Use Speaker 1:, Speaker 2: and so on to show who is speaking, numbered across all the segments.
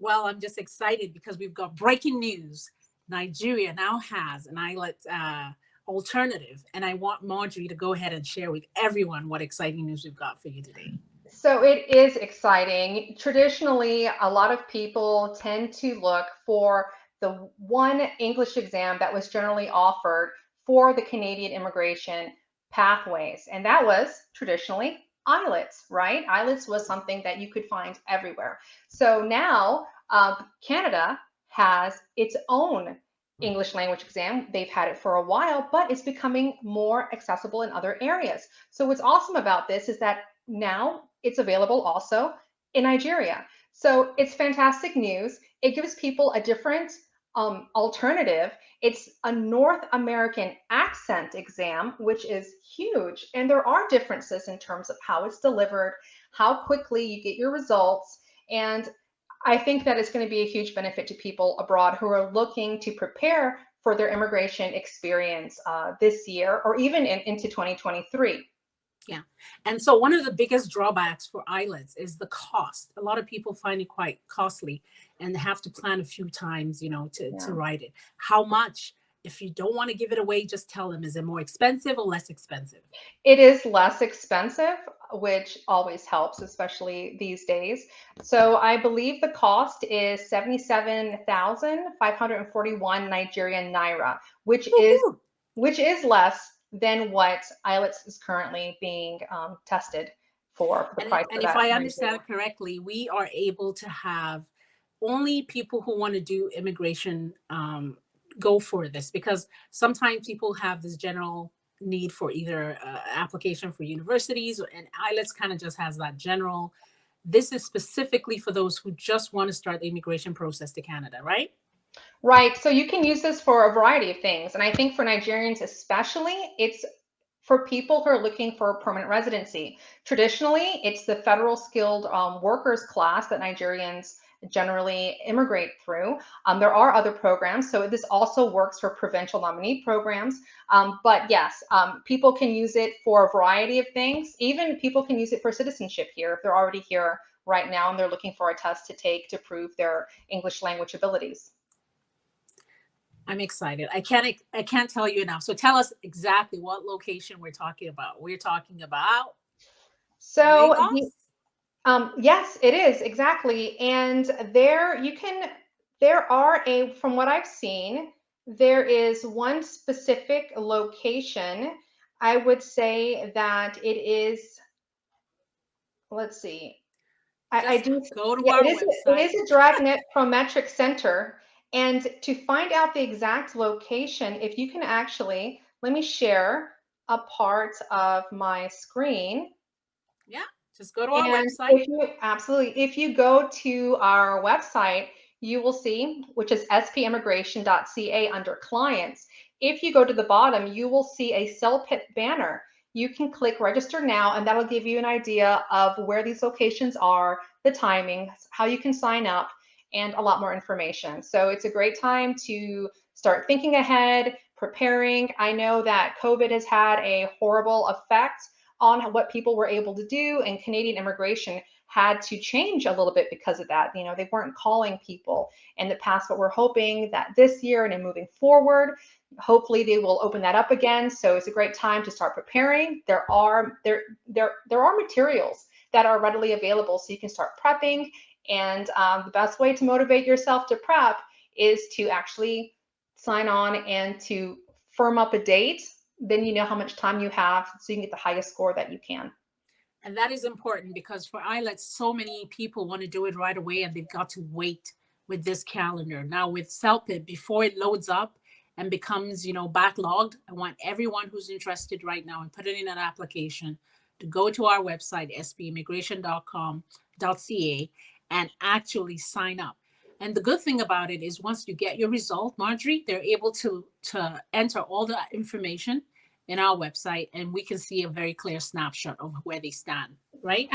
Speaker 1: Well, I'm just excited because we've got breaking news. Nigeria now has an IELTS alternative, and I want Marjorie to go ahead and share with everyone what exciting news we've got for you today.
Speaker 2: So it is exciting. Traditionally, a lot of people tend to look for the one English exam that was generally offered for the Canadian immigration pathways, and that was traditionally IELTS, right? IELTS was something that you could find everywhere. So now Canada has its own English language exam. They've had it for a while, but it's becoming more accessible in other areas. So what's awesome about this is that now it's available also in Nigeria. So it's fantastic news. It gives people a different alternative. It's a North American accent exam, which is huge. And there are differences in terms of how it's delivered, how quickly you get your results. And I think that it's going to be a huge benefit to people abroad who are looking to prepare for their immigration experience this year or even into 2023.
Speaker 1: Yeah. And so one of the biggest drawbacks for IELTS is the cost. A lot of people find it quite costly and have to plan a few times, to
Speaker 2: Yeah.
Speaker 1: write it. How much? If you don't want to give it away, just tell them, is it more expensive or less expensive?
Speaker 2: It is less expensive, which always helps, especially these days. So I believe the cost is 77,541 Nigerian naira, which is
Speaker 1: Woohoo.
Speaker 2: less than what IELTS is currently being tested for the price
Speaker 1: And
Speaker 2: of
Speaker 1: if
Speaker 2: that
Speaker 1: I
Speaker 2: in Nigeria.
Speaker 1: understand correctly, we are able to have only people who want to do immigration go for this, because sometimes people have this general need for either application for universities, and IELTS kind of just has that general. This is specifically for those who just want to start the immigration process to Canada, right?
Speaker 2: Right. So you can use this for a variety of things. And I think for Nigerians especially, it's for people who are looking for permanent residency. Traditionally, it's the federal skilled workers class that Nigerians generally immigrate through. There are other programs, so this also works for provincial nominee programs. But yes, people can use it for a variety of things. Even people can use it for citizenship here if they're already here right now and they're looking for a test to take to prove their English language abilities.
Speaker 1: I'm excited. I can't tell you enough. So tell us exactly what location we're talking about. We're talking about
Speaker 2: So the
Speaker 1: Lagos.
Speaker 2: yes, it is exactly. And there are from what I've seen, there is one specific location. I would say that it is, let's see, I
Speaker 1: Just
Speaker 2: do,
Speaker 1: go to
Speaker 2: yeah,
Speaker 1: our
Speaker 2: it
Speaker 1: website.
Speaker 2: is a Dragnet Prometric Center. And to find out the exact location, if you can actually, let me share a part of my screen.
Speaker 1: Yeah, just go to our
Speaker 2: And
Speaker 1: website.
Speaker 2: if you absolutely, if you go to our website, you will see, which is spimmigration.ca under clients. If you go to the bottom, you will see a CELPIP banner. You can click register now, and that'll give you an idea of where these locations are, the timings, how you can sign up, and a lot more information. So it's a great time to start thinking ahead, preparing. I know that COVID has had a horrible effect on what people were able to do, and Canadian immigration had to change a little bit because of that. They weren't calling people in the past, but we're hoping that this year and in moving forward, hopefully they will open that up again. So it's a great time to start preparing. There are materials that are readily available, so you can start prepping. And the best way to motivate yourself to prep is to actually sign on and to firm up a date. Then you know how much time you have, so you can get the highest score that you can.
Speaker 1: And that is important because for IELTS, so many people want to do it right away and they've got to wait with this calendar. Now with CELPIP, before it loads up and becomes, backlogged, I want everyone who's interested right now and putting in an application to go to our website, spimmigration.com.ca, and actually sign up. And the good thing about it is once you get your result, Marjorie, they're able to enter all the information in our website and we can see a very clear snapshot of where they stand, right?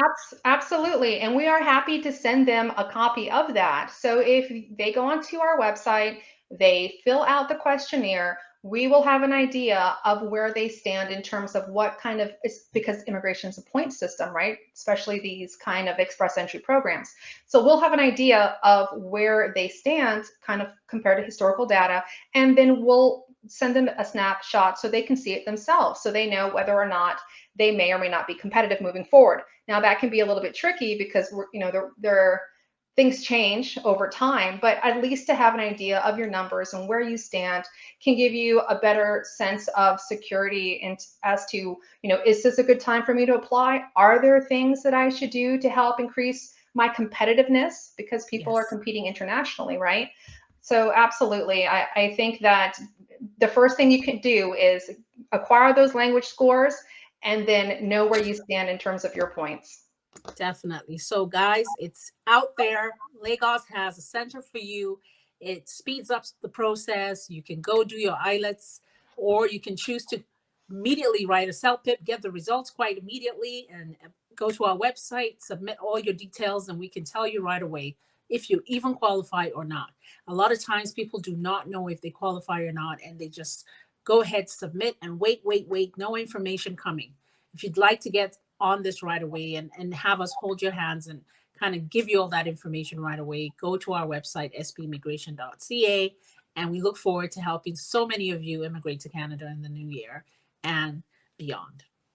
Speaker 2: Absolutely. And we are happy to send them a copy of that. So if they go onto our website, they fill out the questionnaire, we will have an idea of where they stand in terms of what kind of, because immigration is a point system, right? Especially these kind of express entry programs. So we'll have an idea of where they stand kind of compared to historical data, and then we'll send them a snapshot so they can see it themselves, so they know whether or not they may or may not be competitive moving forward. Now that can be a little bit tricky because things change over time, but at least to have an idea of your numbers and where you stand can give you a better sense of security and as to, is this a good time for me to apply? Are there things that I should do to help increase my competitiveness, because people are competing internationally, right? So absolutely, I think that the first thing you can do is acquire those language scores and then know where you stand in terms of your points.
Speaker 1: Definitely. So guys, it's out there. Lagos has a center for you. It speeds up the process. You can go do your IELTS, or you can choose to immediately write a CELPIP, get the results quite immediately, and go to our website, submit all your details, and we can tell you right away if you even qualify or not. A lot of times people do not know if they qualify or not, and they just go ahead, submit, and wait, no information coming. If you'd like to get on this right away and have us hold your hands and kind of give you all that information right away, go to our website, spimmigration.ca, and we look forward to helping so many of you immigrate to Canada in the new year and beyond.